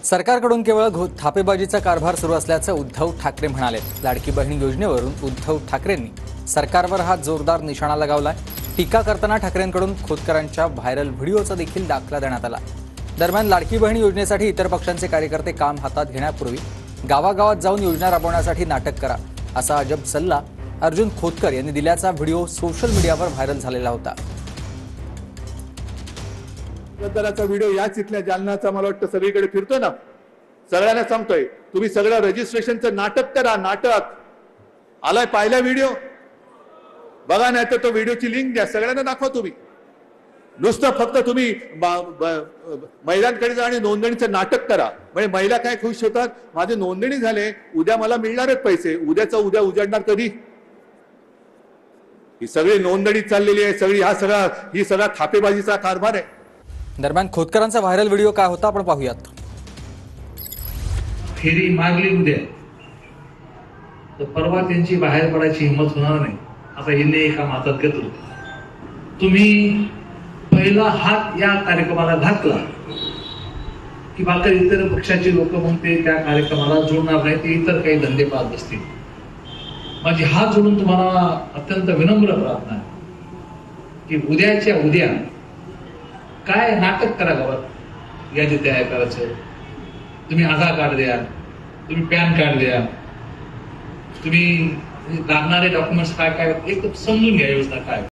सरकारकडून केवळ थापेबाजीचा कारभार सुरू असल्याचं उद्धव ठाकरे म्हणाले। लाडकी बहीण योजनेवरून उद्धव ठाकरेंनी सरकारवर हा जोरदार निशाणा लगावलाय। टीका करताना ठाकरेंकडून खोतकरांच्या व्हायरल व्हिडिओचा देखील दाखला देण्यात आला। दरम्यान लाडकी बहीण योजनेसाठी इतर पक्षांचे कार्यकर्ते काम हातात घेण्यापूर्वी गावागावात जाऊन योजना राबवण्यासाठी नाटक करा असा अजब सल्ला अर्जुन खोतकर यांनी दिल्याचा व्हिडिओ सोशल मीडियावर व्हायरल झालेला होता। मतदाराचा व्हिडिओ याच इथल्या जालनाचा मला वाटतं सगळीकडे फिरतो ना। सगळ्यांना सांगतोय तुम्ही सगळं रजिस्ट्रेशनचं नाटक करा। नाटक आलाय पाहिला व्हिडिओ बघा, नाही तर तो व्हिडिओची लिंक द्या, सगळ्यांना दाखवा। तुम्ही नुसतं फक्त तुम्ही महिलांकडे जा आणि नोंदणीचं नाटक करा, म्हणजे महिला काय खुश होतात, माझे नोंदणी झाले, उद्या मला मिळणारच पैसे। उद्याचा उद्या उजाडणार कधी? ही सगळी नोंदणी चाललेली आहे, ही सगळा थापेबाजीचा कारभार आहे। दरम्यान खोतकरांचा व्हायरल व्हिडिओ काय होता आपण पाहूयात। फेरी मागली उद्या तर परवा त्यांची बाहेर पडायची हिंमत होणार नाही। आता हिने एका हातात घेतलं, तुम्ही पहिला हात या कार्यक्रमाला घातला की बाकी इतर पक्षाची लोक म्हणते त्या कार्यक्रमाला जोडणार नाही, ते इतर काही धंदे पाहत असतील। माझी हात जोडून तुम्हाला अत्यंत विनम्र प्रार्थना आहे की उद्याच्या उद्या काय नाटक करा गावात, यादी तयार करायचं, तुम्ही आधार कार्ड द्या, तुम्ही पॅन कार्ड द्या, तुम्ही लागणारे डॉक्युमेंट्स काय काय एक समजून घ्या योजना काय।